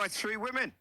by 3 women.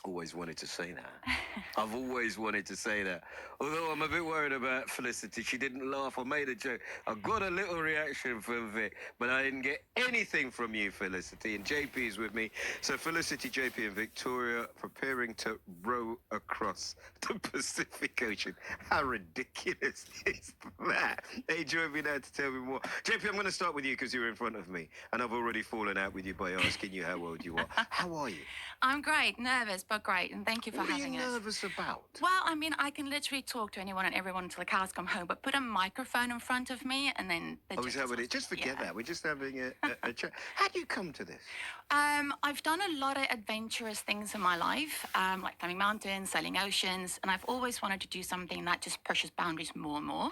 Always wanted to say that. I've always wanted to say that. Although I'm a bit worried about Felicity. She didn't laugh or made a joke. I got a little reaction from Vic, but I didn't get anything from you, Felicity. And JP's with me. So Felicity, JP and Victoria preparing to row across the Pacific Ocean. How ridiculous is that? They join me now to tell me more. JP, I'm going to start with you because you're in front of me. And I've already fallen out with you by asking you how old you are. How are you? I'm great, nervous, but great, and thank you for having us. What are you nervous about? Well, I mean, I can literally talk to anyone and everyone until the cows come home, but put a microphone in front of me, and then the is that what it? Just forget that. We're just having a chat. How do you come to this? I've done a lot of adventurous things in my life, like climbing mountains, sailing oceans, and I've always wanted to do something that just pushes boundaries more and more.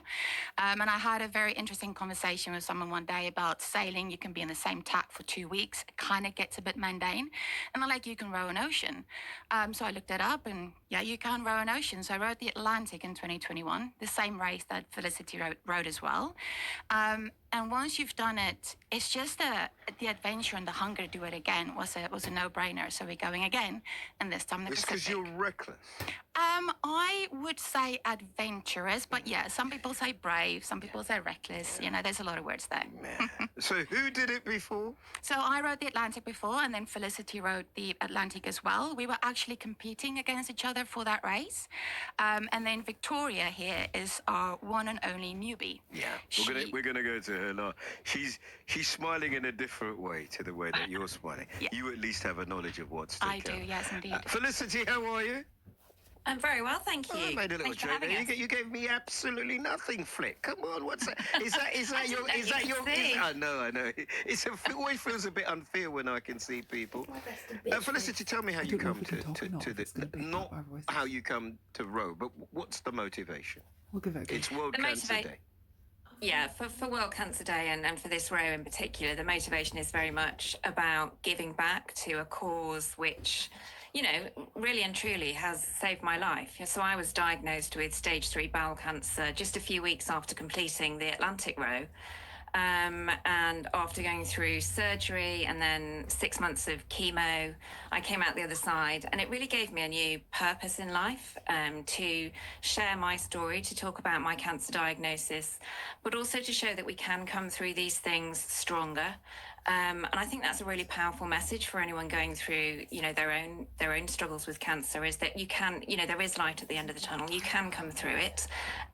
And I had a very interesting conversation with someone one day about sailing. You can be in the same tack for 2 weeks. It kind of gets a bit mundane. And I'm like, you can row an ocean. So I looked it up, and yeah, you can row an ocean. So I rowed the Atlantic in 2021, the same race that Felicity rowed as well. And once you've done it, it's just the adventure and the hunger to do it again was a no-brainer. So we're going again, and this time the Pacific. It's because you're reckless. I would say adventurous, but yeah, some people say brave, some people say reckless. You know, there's a lot of words there. So who did it before? So I rode the Atlantic before, and then Felicity rode the Atlantic as well. We were actually competing against each other for that race. And then Victoria here is our one and only newbie. Yeah, we're gonna go to her now. She's smiling in a different way to the way that you're smiling. Yeah. You at least have a knowledge of what's to I come. do, yes, indeed. Felicity, how are you? I'm very well, thank you. I made a little joke there. You gave me absolutely nothing, Flick. Come on, what's that? Is that your? I know. It always feels a bit unfair when I can see people. Felicity, tell me how you come to this. Not how you come to row, but what's the motivation? We'll give it a go. It's World Cancer Day. Yeah, for World Cancer Day and for this row in particular, the motivation is very much about giving back to a cause which, you know, really and truly has saved my life. So I was diagnosed with stage 3 bowel cancer just a few weeks after completing the Atlantic row. And after going through surgery and then 6 months of chemo, I came out the other side, and it really gave me a new purpose in life, to share my story, to talk about my cancer diagnosis, but also to show that we can come through these things stronger. And I think that's a really powerful message for anyone going through, you know, their own struggles with cancer, is that you can, you know, there is light at the end of the tunnel. You can come through it,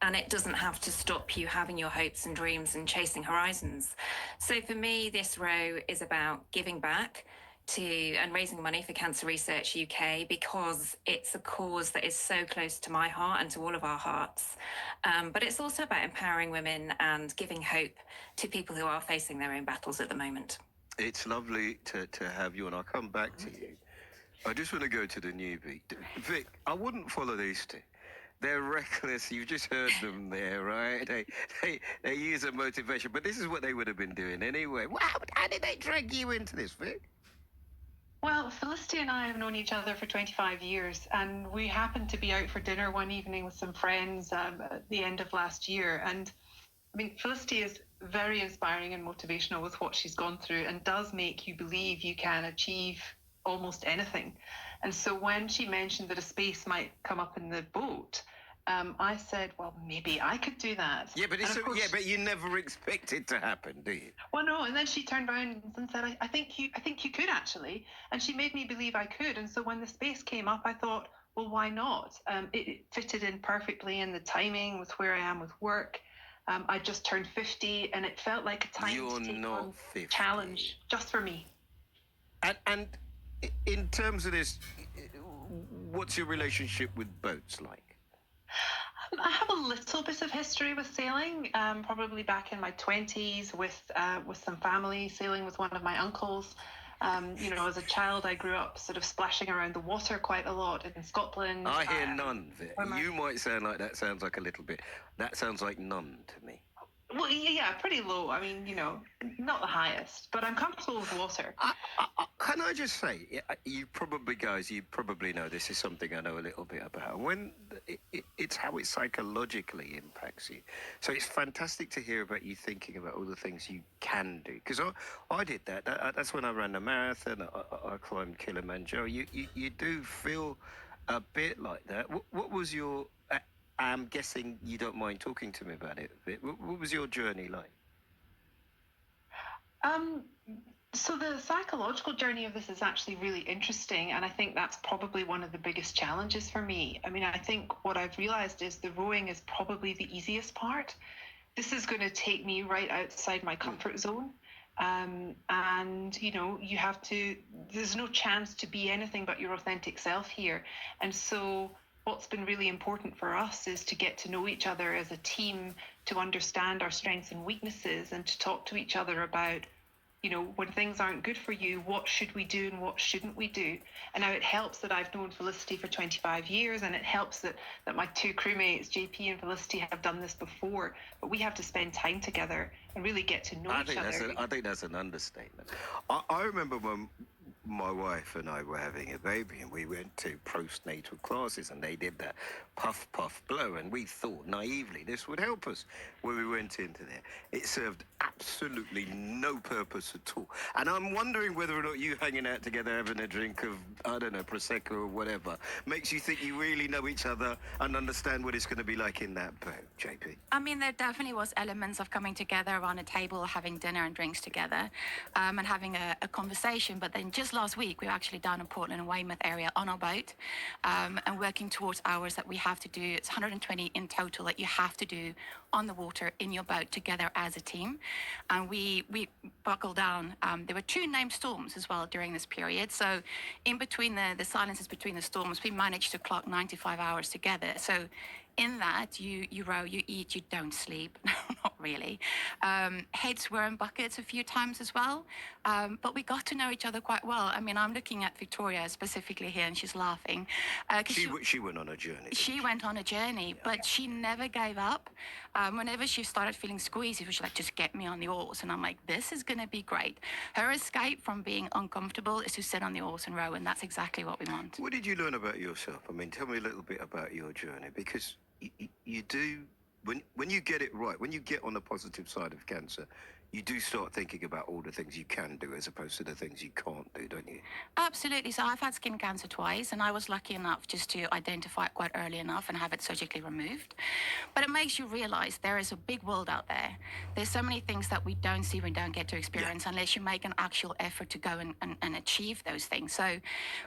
and it doesn't have to stop you having your hopes and dreams and chasing horizons. So for me, this row is about giving back to and raising money for Cancer Research UK, because it's a cause that is so close to my heart and to all of our hearts. But it's also about empowering women and giving hope to people who are facing their own battles at the moment. It's lovely to have you, and I'll come back to you. I just want to go to the newbie. Vic, I wouldn't follow these two. They're reckless. You've just heard them there, right? They use a motivation, but this is what they would have been doing anyway. How did they drag you into this, Vic? Well, Felicity and I have known each other for 25 years, and we happened to be out for dinner one evening with some friends at the end of last year. And I mean, Felicity is very inspiring and motivational with what she's gone through, and does make you believe you can achieve almost anything. And so when she mentioned that a space might come up in the boat, I said, well, maybe I could do that. Yeah, but but you never expect it to happen, do you? Well, no. And then she turned around and said, I think you could actually. And she made me believe I could. And so when the space came up, I thought, well, why not? It fitted in perfectly in the timing with where I am with work. I just turned 50, and it felt like a time to take on a challenge just for me. And in terms of this, what's your relationship with boats like? I have a little bit of history with sailing, probably back in my 20s with some family, sailing with one of my uncles. You know, as a child, I grew up sort of splashing around the water quite a lot in Scotland. I hear none. You might sound like that sounds like a little bit. That sounds like none to me. Well, yeah, pretty low. I mean, you know, not the highest, but I'm comfortable with water. Can I just say, you probably guys, you probably know this is something I know a little bit about. When it's how it psychologically impacts you. So it's fantastic to hear about you thinking about all the things you can do. Because I did that. That's when I ran the marathon. I climbed Kilimanjaro. You do feel a bit like that. What was your? I'm guessing you don't mind talking to me about it a bit. What was your journey like? Um, so the psychological journey of this is actually really interesting, and I think that's probably one of the biggest challenges for me. I mean, I think what I've realized is the rowing is probably the easiest part. This is going to take me right outside my comfort zone. And you know, you have to, there's no chance to be anything but your authentic self here. And so what's been really important for us is to get to know each other as a team, to understand our strengths and weaknesses, and to talk to each other about, you know, when things aren't good for you, what should we do and what shouldn't we do? And now it helps that I've known Felicity for 25 years, and it helps that my two crewmates, JP and Felicity, have done this before. But we have to spend time together and really get to know each other. I think that's an understatement. I remember when my wife and I were having a baby and we went to postnatal classes and they did that puff, puff, blow. And we thought naively this would help us when we went into there. It served absolutely no purpose at all. And I'm wondering whether or not you hanging out together having a drink of, I don't know, Prosecco or whatever, makes you think you really know each other and understand what it's going to be like in that boat, JP. I mean, there definitely was elements of coming together around a table, having dinner and drinks together, and having a conversation. But then just last week, we were actually down in Portland and Weymouth area on our boat, and working towards hours that we have to do. It's 120 in total that you have to do on the water in your boat together as a team. And we buckled down. There were 2 named storms as well during this period. So in between the silences between the storms, we managed to clock 95 hours together. So in that, you row, you eat, you don't sleep. Not really. Heads were in buckets a few times as well. But we got to know each other quite well. I mean, I'm looking at Victoria specifically here, and she's laughing. She went on a journey. She went on a journey, but she never gave up. Whenever she started feeling squeezy, she was like, just get me on the oars. And I'm like, this is going to be great. Her escape from being uncomfortable is to sit on the oars and row, and that's exactly what we want. What did you learn about yourself? I mean, tell me a little bit about your journey, because you do, when you get it right, when you get on the positive side of cancer, you do start thinking about all the things you can do as opposed to the things you can't do, don't you? Absolutely. So I've had skin cancer twice, and I was lucky enough just to identify it quite early enough and have it surgically removed. But it makes you realize there is a big world out there. There's so many things that we don't see, we don't get to experience unless you make an actual effort to go and achieve those things. So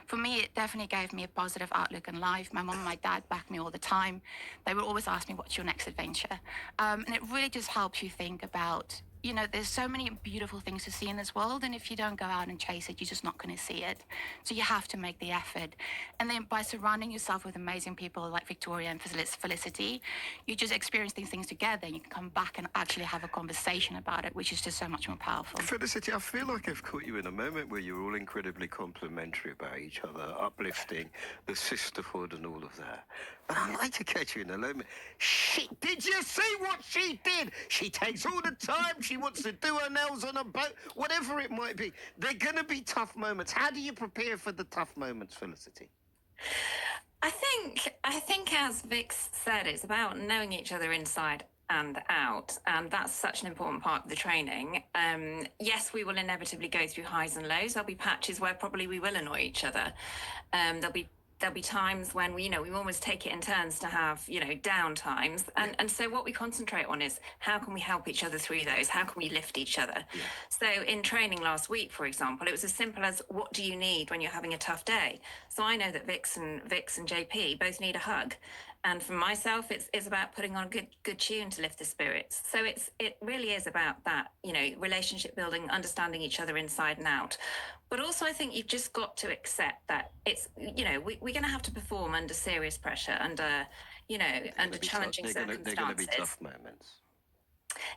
for me, it definitely gave me a positive outlook in life. My mom and my dad backed me all the time. They would always ask me, what's your next adventure? And it really just helps you think about, you know, there's so many beautiful things to see in this world, and if you don't go out and chase it, you're just not going to see it. So you have to make the effort. And then by surrounding yourself with amazing people like Victoria and Felicity, you just experience these things together, and you can come back and actually have a conversation about it, which is just so much more powerful. Felicity, I feel like I've caught you in a moment where you're all incredibly complimentary about each other, uplifting the sisterhood and all of that. But I'd like to catch you in a moment. Did you see what she did? She takes all the time. She wants to do her nails on a boat, whatever it might be. They're going to be tough moments. How do you prepare for the tough moments, Felicity? I think as Vix said, it's about knowing each other inside and out, and that's such an important part of the training. Yes, we will inevitably go through highs and lows. There'll be patches where probably we will annoy each other. There'll be times when we almost take it in turns to have, down times. And so what we concentrate on is how can we help each other through those? How can we lift each other? Yeah. So in training last week, for example, it was as simple as, what do you need when you're having a tough day? So I know that Vix and JP both need a hug. And for myself, it's about putting on a good tune to lift the spirits. So it really is about that, relationship building, understanding each other inside and out. But also, I think you've just got to accept that it's, we're going to have to perform under serious pressure, under challenging circumstances. They're going to be tough moments.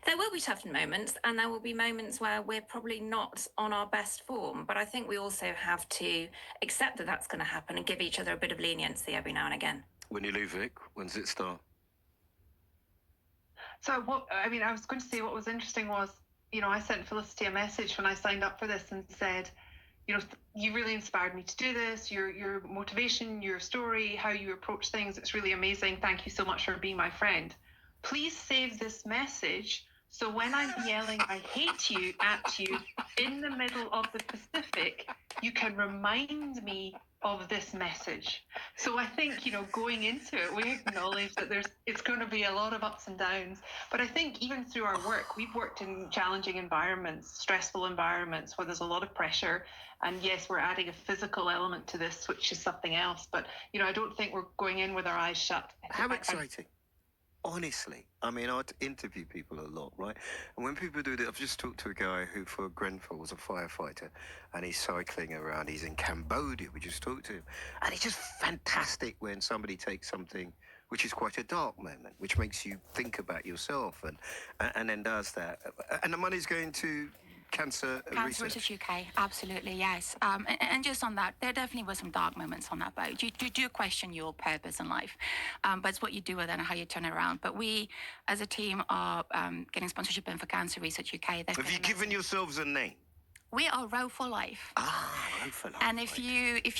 There will be tough moments, and there will be moments where we're probably not on our best form. But I think we also have to accept that that's going to happen and give each other a bit of leniency every now and again. When you leave, Vic, when does it start? So I was going to say what was interesting was, I sent Felicity a message when I signed up for this and said, you really inspired me to do this. Your motivation, your story, how you approach things, it's really amazing. Thank you so much for being my friend. Please save this message so when I'm yelling I hate you at you in the middle of the Pacific, you can remind me of this message. So I think, going into it, we acknowledge that it's going to be a lot of ups and downs. But I think even through our work, we've worked in challenging environments, stressful environments where there's a lot of pressure. And yes, we're adding a physical element to this, which is something else. But, I don't think we're going in with our eyes shut. How exciting. Honestly, I interview people a lot, right? And when people do that, I've just talked to a guy who for Grenfell was a firefighter, and he's cycling around. He's in Cambodia. We just talked to him, and it's just fantastic when somebody takes something which is quite a dark moment, which makes you think about yourself, and then does that. And the money's going to Cancer Research UK, absolutely, yes. And just on that, there definitely were some dark moments on that boat. You do question your purpose in life, but it's what you do with it and how you turn it around. But we, as a team, are getting sponsorship in for Cancer Research UK. Have you given yourselves a name? We are Row for Life. Row for Life. And if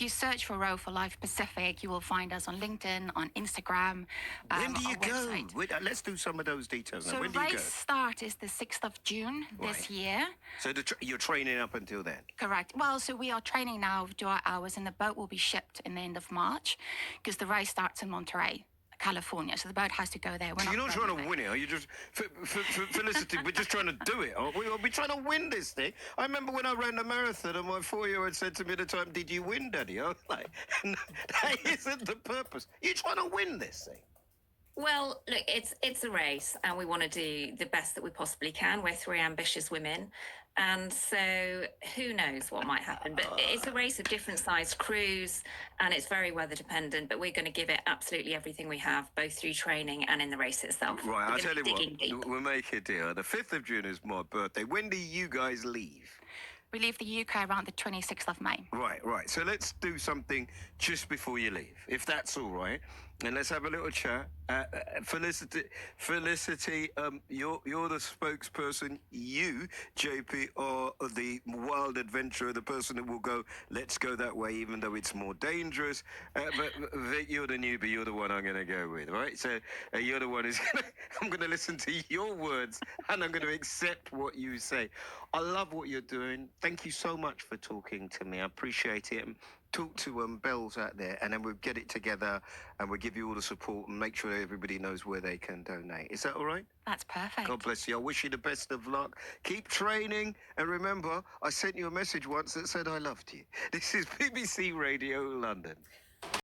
you search for Row for Life Pacific, you will find us on LinkedIn, on Instagram. When do you go? Website. Let's do some of those details now. So when do you go? race start is the 6th of June this year. So you're training up until then? Correct. Well, so we are training now, do our hours, and the boat will be shipped in the end of March because the race starts in Monterey, California. So the boat has to go there. So you're not trying to win it, are you? Just Felicity, we're just trying to do it, aren't we? We're trying to win this thing. I remember when I ran the marathon and my 4-year-old said to me at the time, "Did you win, Daddy?" I was like, no, that isn't the purpose. You're trying to win this thing. Well, look, it's a race, and we want to do the best that we possibly can. We're 3 ambitious women, and so who knows what might happen. But it's a race of different sized crews, and it's very weather dependent. But we're going to give it absolutely everything we have, both through training and in the race itself. Right, I'll tell you what, we'll make a deal. The 5th of June is my birthday. When do you guys leave? We leave the UK around the 26th of May. Right. So let's do something just before you leave, if that's all right. And let's have a little chat. Felicity, you're the spokesperson. You, JP, are the wild adventurer, the person that will go, let's go that way, even though it's more dangerous. But Vic, you're the newbie. You're the one I'm going to go with, right? So you're the one who's I'm going to listen to your words, and I'm going to accept what you say. I love what you're doing. Thank you so much for talking to me. I appreciate it. Talk to Bells out there, and then we'll get it together, and we'll give you all the support and make sure everybody knows where they can donate. Is that all right? That's perfect. God bless you. I wish you the best of luck. Keep training, and remember, I sent you a message once that said I loved you. This is BBC Radio London.